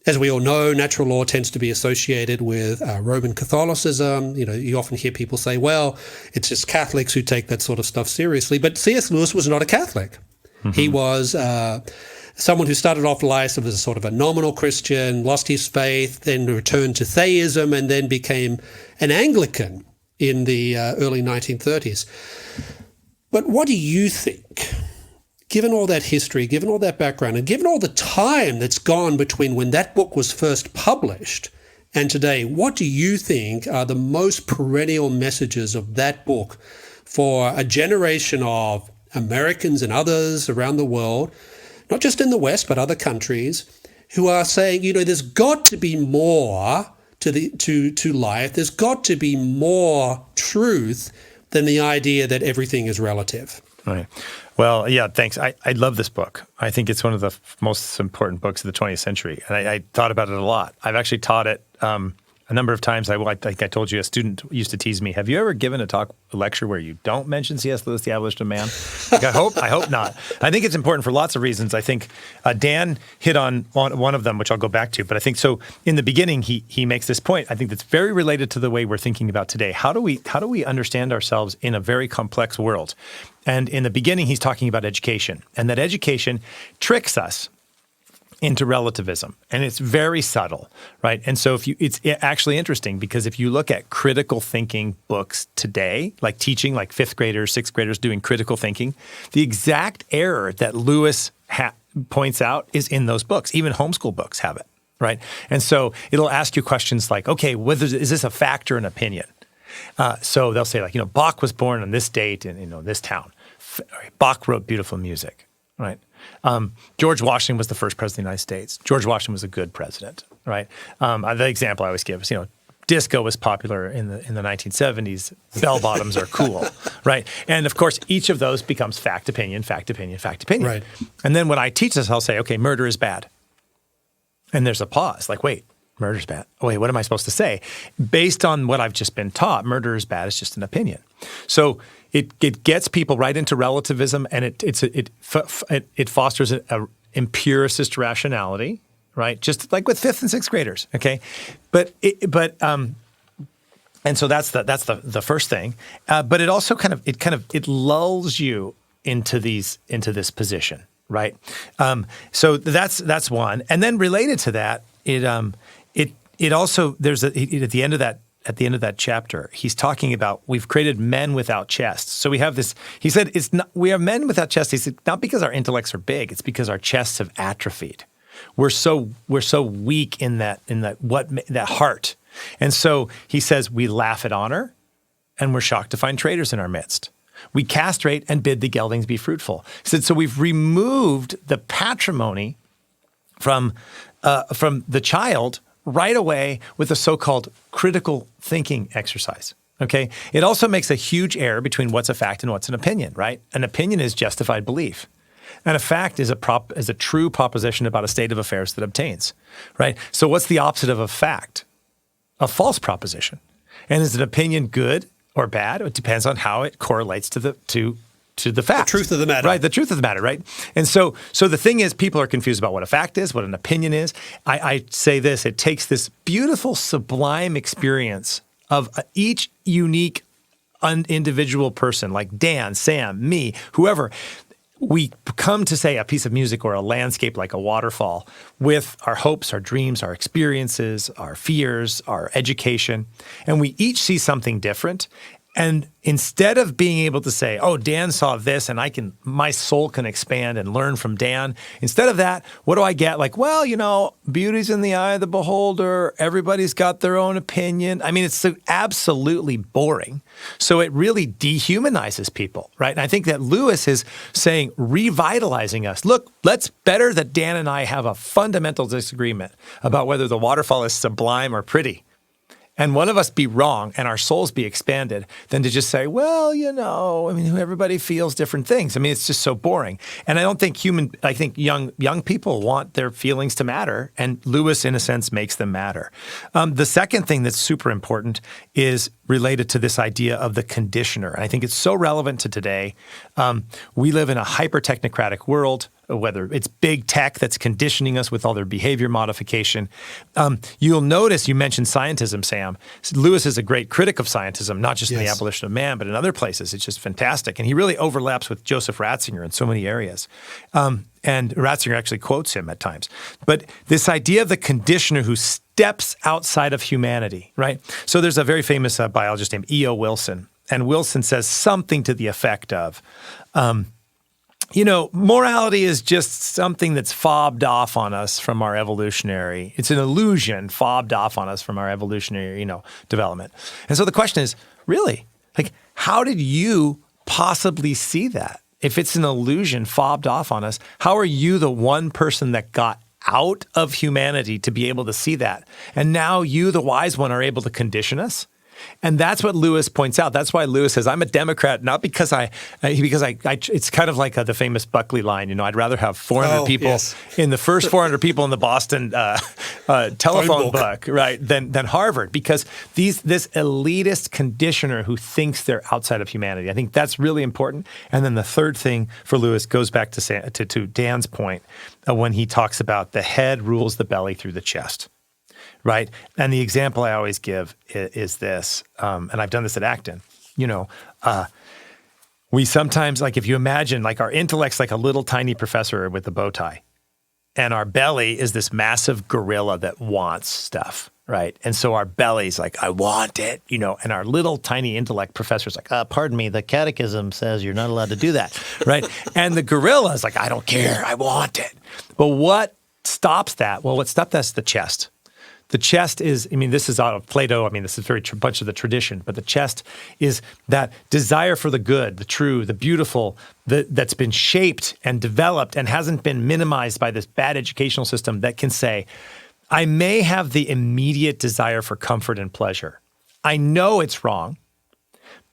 as we all know, natural law tends to be associated with Roman Catholicism. You often hear people say, well, it's just Catholics who take that sort of stuff seriously. But C.S. Lewis was not a Catholic. Mm-hmm. He was someone who started off life as a sort of a nominal Christian, lost his faith, then returned to theism, and then became an Anglican in the early 1930s. But what do you think, given all that history, given all that background, and given all the time that's gone between when that book was first published and today, what do you think are the most perennial messages of that book for a generation of Americans and others around the world, not just in the West, but other countries, who are saying, there's got to be more to life. There's got to be more truth than the idea that everything is relative. Right. Well, yeah, thanks. I love this book. I think it's one of the most important books of the 20th century. And I thought about it a lot. I've actually taught it a number of times. Like I told you, a student used to tease me, have you ever given a lecture where you don't mention C.S. Lewis, The Abolition of Man? Like, I hope not. I think it's important for lots of reasons. I think Dan hit on one of them, which I'll go back to. But I think so in the beginning, he makes this point. I think that's very related to the way we're thinking about today. How do we understand ourselves in a very complex world? And in the beginning, he's talking about education, and that education tricks us into relativism, and it's very subtle, right? And so it's actually interesting because if you look at critical thinking books today, like teaching, like 5th graders, 6th graders doing critical thinking, the exact error that Lewis points out is in those books. Even homeschool books have it, right? And so it'll ask you questions like, okay, is this a fact or an opinion? So they'll say, like, Bach was born on this date in this town. Bach wrote beautiful music, right? George Washington was the first president of the United States. George Washington was a good president, right? The example I always give is, disco was popular in the 1970s. Bell bottoms are cool, right? And of course, each of those becomes fact, opinion, fact, opinion, fact, opinion. Right. And then when I teach this, I'll say, okay, murder is bad. And there's a pause, like, wait, murder's bad. Oh, wait, what am I supposed to say? Based on what I've just been taught, murder is bad. It's just an opinion. So it gets people right into relativism, and it fosters a empiricist rationality, right? Just like with 5th and 6th graders, okay? And so that's the first thing. But it also it lulls you into this position, right? So that's one. And then related to that, it also there's at the end of that chapter, he's talking about we've created men without chests. So we have this. He said we are men without chests. He said not because our intellects are big, it's because our chests have atrophied. We're so weak in that heart. And so he says we laugh at honor, and we're shocked to find traitors in our midst. We castrate and bid the geldings be fruitful. He said so we've removed the patrimony from the child right away with a so-called critical thinking exercise, okay? It also makes a huge error between what's a fact and what's an opinion, right? An opinion is justified belief. And a fact is a true proposition about a state of affairs that obtains, right? So what's the opposite of a fact? A false proposition. And is an opinion good or bad? It depends on how it correlates to the fact. The truth of the matter. Right, the truth of the matter, right? And so the thing is, people are confused about what a fact is, what an opinion is. I say this, it takes this beautiful, sublime experience of each unique individual person, like Dan, Sam, me, whoever. We come to say a piece of music or a landscape like a waterfall with our hopes, our dreams, our experiences, our fears, our education, and we each see something different. And instead of being able to say, oh, Dan saw this and my soul can expand and learn from Dan, instead of that, what do I get? Like, well, beauty's in the eye of the beholder. Everybody's got their own opinion. I mean, it's so absolutely boring. So it really dehumanizes people, right? And I think that Lewis is saying, revitalizing us. Look, better that Dan and I have a fundamental disagreement about whether the waterfall is sublime or pretty. And one of us be wrong and our souls be expanded than to just say, well, everybody feels different things. I mean, it's just so boring. And I think young people want their feelings to matter. And Lewis, in a sense, makes them matter. The second thing that's super important is related to this idea of the conditioner. And I think it's so relevant to today. We live in a hyper-technocratic world. whether it's big tech that's conditioning us with all their behavior modification. You'll notice you mentioned scientism, Sam. Lewis is a great critic of scientism, not just in the Abolition of Man, but in other places. It's just fantastic. And he really overlaps with Joseph Ratzinger in so many areas. And Ratzinger actually quotes him at times. But this idea of the conditioner who steps outside of humanity, right? So there's a very famous biologist named E.O. Wilson. And Wilson says something to the effect of, morality is just something that's fobbed off on us from our evolutionary. It's an illusion fobbed off on us from our evolutionary, development. And so the question is, really, how did you possibly see that? If it's an illusion fobbed off on us, how are you the one person that got out of humanity to be able to see that? And now you, the wise one, are able to condition us? And that's what Lewis points out. That's why Lewis says, I'm a Democrat, not because it's kind of like the famous Buckley line, I'd rather have 400 people in the first 400 people in the Boston telephone book, right, than Harvard, because this elitist conditioner who thinks they're outside of humanity. I think that's really important. And then the third thing for Lewis goes back to Dan's point when he talks about the head rules the belly through the chest. Right. And the example I always give is this, and I've done this at Acton, we sometimes, if you imagine, our intellect's like a little tiny professor with a bow tie, and our belly is this massive gorilla that wants stuff, right? And so our belly's like, I want it, and our little tiny intellect professor's like, pardon me, the catechism says you're not allowed to do that, right? And the gorilla is like, I don't care, I want it. But what stops that? Well, what stops that's the chest. The chest is, this is out of Plato. This is very much of the tradition, but the chest is that desire for the good, the true, the beautiful, that's been shaped and developed and hasn't been minimized by this bad educational system that can say, I may have the immediate desire for comfort and pleasure. I know it's wrong,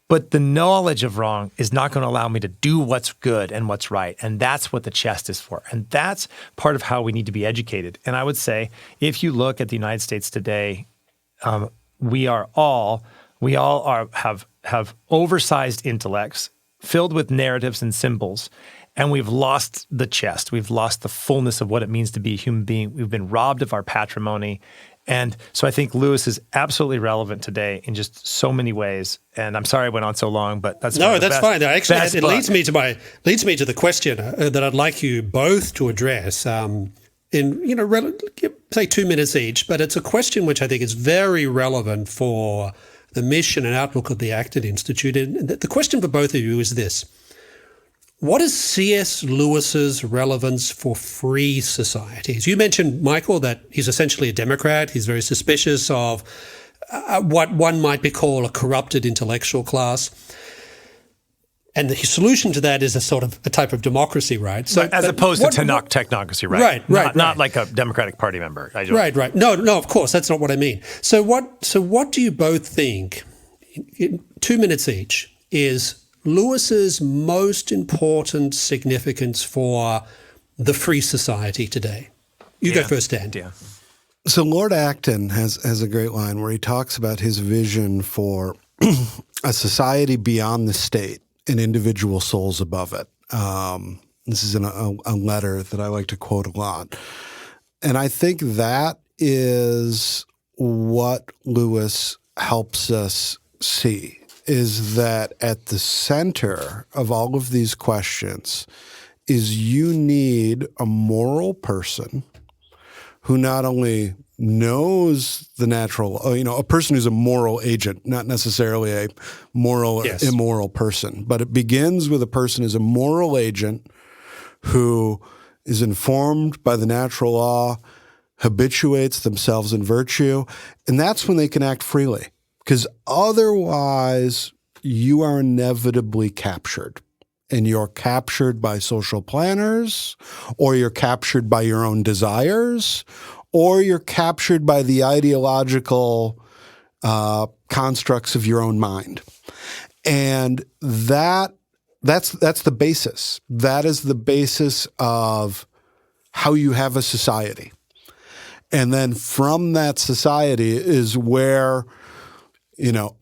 but the knowledge of wrong is not going to allow me to do what's good and what's right. And that's what the chest is for. And that's part of how we need to be educated. And I would say, if you look at the United States today, we all have oversized intellects filled with narratives and symbols. And we've lost the chest. We've lost the fullness of what it means to be a human being. We've been robbed of our patrimony. And so I think Lewis is absolutely relevant today in just so many ways. And I'm sorry I went on so long, but that's fine. Actually, it leads me to the question that I'd like you both to address in say 2 minutes each. But it's a question which I think is very relevant for the mission and outlook of the Acton Institute. And the question for both of you is this: what is C.S. Lewis's relevance for free societies? You mentioned, Michael, that he's essentially a Democrat. He's very suspicious of what one might be called a corrupted intellectual class. And his solution to that is a type of democracy, right? So, as opposed to technocracy, right? Right. Not like a Democratic Party member. Right. No, of course, that's not what I mean. So what do you both think, in 2 minutes each, is Lewis's most important significance for the free society today? You go first, Dan. Yeah. So Lord Acton has a great line where he talks about his vision for a society beyond the state and individual souls above it. This is in a letter that I like to quote a lot. And I think that is what Lewis helps us see, is that at the center of all of these questions is you need a moral person who not only knows the natural, a person who's a moral agent, not necessarily a moral or immoral person, but it begins with a person who's a moral agent who is informed by the natural law, habituates themselves in virtue, and that's when they can act freely. Because otherwise, you are inevitably captured. And you're captured by social planners, or you're captured by your own desires, or you're captured by the ideological constructs of your own mind. And that's the basis. That is the basis of how you have a society. And then from that society is where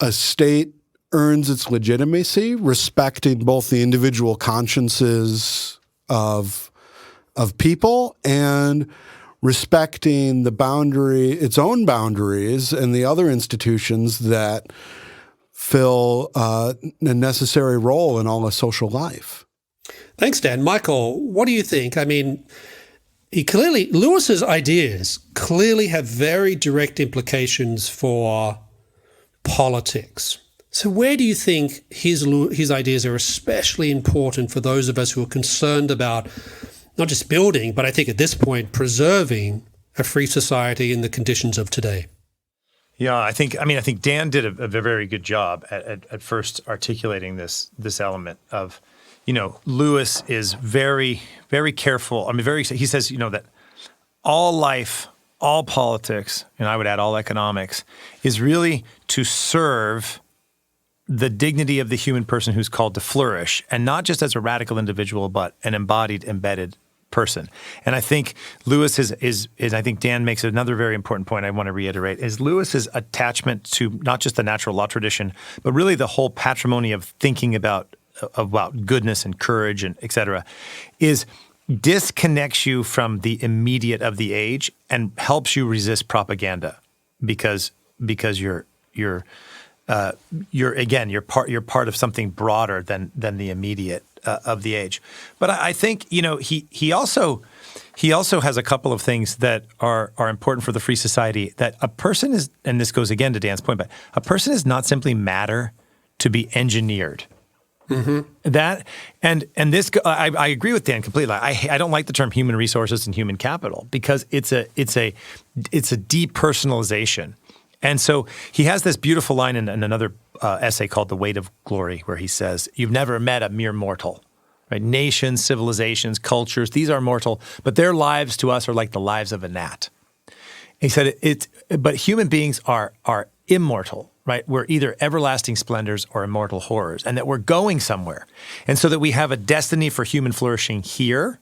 a state earns its legitimacy, respecting both the individual consciences of of people and respecting its own boundaries and the other institutions that fill a necessary role in all of social life. Thanks, Dan. Michael, what do you think? I mean, Lewis's ideas clearly have very direct implications for politics. So where do you think his ideas are especially important for those of us who are concerned about not just building, but I think at this point, preserving a free society in the conditions of today? Yeah, I think Dan did a very good job at first articulating this element of, Lewis is very, very careful. He says, that all life, all politics, and I would add all economics, is really to serve the dignity of the human person who's called to flourish, and not just as a radical individual, but an embodied, embedded person. And I think Lewis is I think Dan makes another very important point I want to reiterate, is Lewis's attachment to not just the natural law tradition, but really the whole patrimony of thinking about goodness and courage and et cetera, disconnects you from the immediate of the age and helps you resist propaganda because you're part of something broader than the immediate of the age. But I think he also has a couple of things that are important for the free society, that a person is, and this goes again to Dan's point, but a person is not simply matter to be engineered. Mm-hmm. That and this I agree with Dan completely. I don't like the term human resources and human capital because it's a depersonalization. And so he has this beautiful line in another essay called The Weight of Glory, where he says, "You've never met a mere mortal, right? Nations, civilizations, cultures, these are mortal, but their lives to us are like the lives of a gnat." He said, but human beings are immortal, right? We're either everlasting splendors or immortal horrors, and that we're going somewhere. And so that we have a destiny for human flourishing here,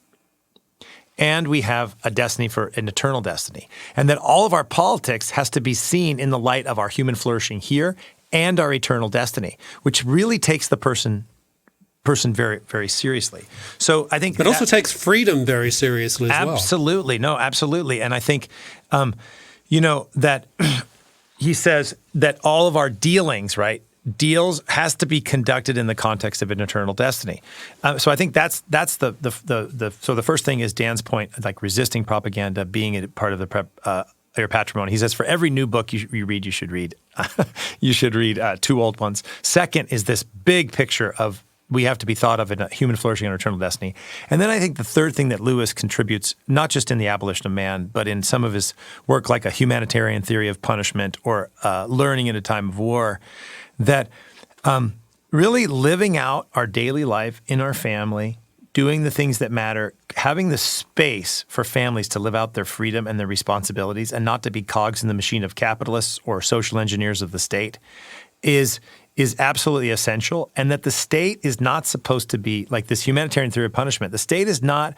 and we have a destiny for an eternal destiny. And that all of our politics has to be seen in the light of our human flourishing here and our eternal destiny, which really takes the person very, very seriously. So I think it also takes freedom very seriously as well. Absolutely. No, absolutely. And I think, that he says that all of our dealings, right, has to be conducted in the context of an eternal destiny. So I think that's so the first thing is Dan's point, like resisting propaganda, being a part of your patrimony. He says for every new book you read, you should read two old ones. Second is this big picture of we have to be thought of in a human flourishing and eternal destiny. And then I think the third thing that Lewis contributes, not just in the abolition of man, but in some of his work like a humanitarian theory of punishment or learning in a time of war, that really living out our daily life in our family, doing the things that matter, having the space for families to live out their freedom and their responsibilities and not to be cogs in the machine of capitalists or social engineers of the state is absolutely essential, and that the state is not supposed to be like this humanitarian theory of punishment. The state is not,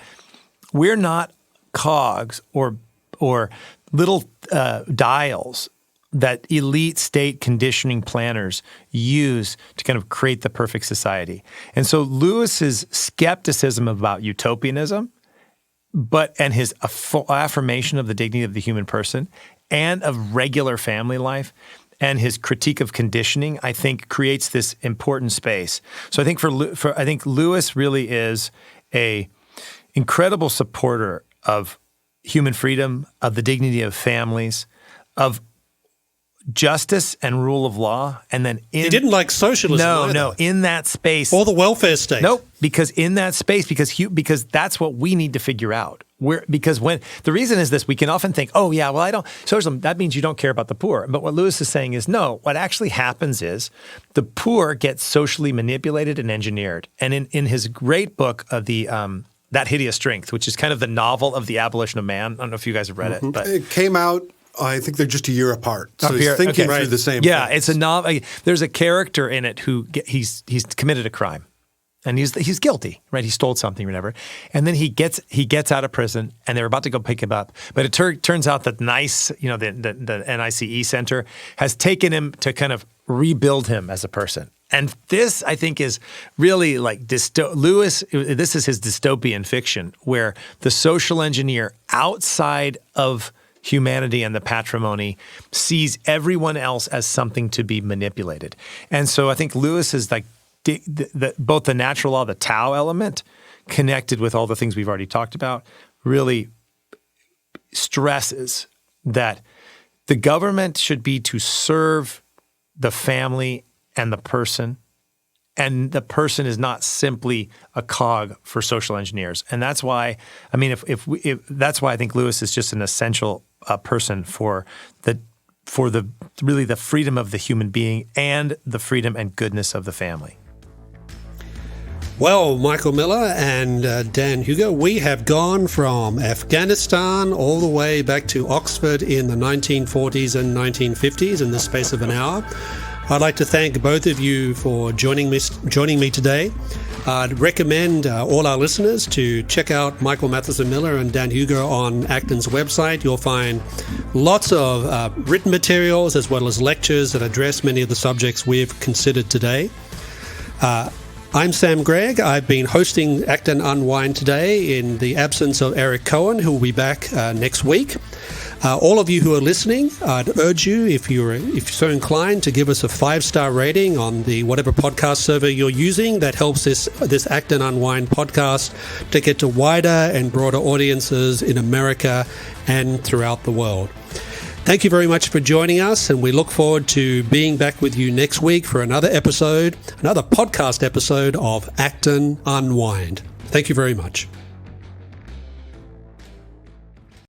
we're not cogs or little dials that elite state conditioning planners use to kind of create the perfect society. And so Lewis's skepticism about utopianism, and his affirmation of the dignity of the human person and of regular family life, and his critique of conditioning, I think, creates this important space. So I think I think Lewis really is a incredible supporter of human freedom, of the dignity of families, of justice and rule of law, and then he didn't like socialism. No, in that space, or the welfare state. Nope, because in that space, because that's what we need to figure out. Because when the reason is this, we can often think, oh yeah, well I don't socialism. That means you don't care about the poor. But what Lewis is saying is no. What actually happens is the poor get socially manipulated and engineered. And in his great book of the That Hideous Strength, which is kind of the novel of the abolition of man. I don't know if you guys have read it, but it came out. I think they're just a year apart. So he's thinking through the same Yeah, things. It's a novel. There's a character in it who he's committed a crime. And he's guilty, right? He stole something or whatever. And then he gets out of prison and they're about to go pick him up. But it turns out that NICE, the NICE Center has taken him to kind of rebuild him as a person. And this, I think, is really like Lewis. This is his dystopian fiction, where the social engineer outside of humanity and the patrimony sees everyone else as something to be manipulated. And so I think Lewis is like both the natural law, the Tao element, connected with all the things we've already talked about, really stresses that the government should be to serve the family and the person, and the person is not simply a cog for social engineers. And that's why, I mean, if that's why I think Lewis is just an essential person for the really the freedom of the human being and the freedom and goodness of the family. Well, Michael Miller and Dan Hugger, we have gone from Afghanistan all the way back to Oxford in the 1940s and 1950s in the space of an hour. I'd like to thank both of you for joining me today. I'd recommend all our listeners to check out Michael Matheson Miller and Dan Hugger on Acton's website. You'll find lots of written materials as well as lectures that address many of the subjects we've considered today. I'm Sam Gregg. I've been hosting Acton Unwind today in the absence of Eric Cohen, who will be back next week. All of you who are listening, I'd urge you, if you're so inclined, to give us a 5-star rating on the whatever podcast server you're using. That helps this Acton Unwind podcast to get to wider and broader audiences in America and throughout the world. Thank you very much for joining us, and we look forward to being back with you next week for another podcast episode of Acton Unwind. Thank you very much.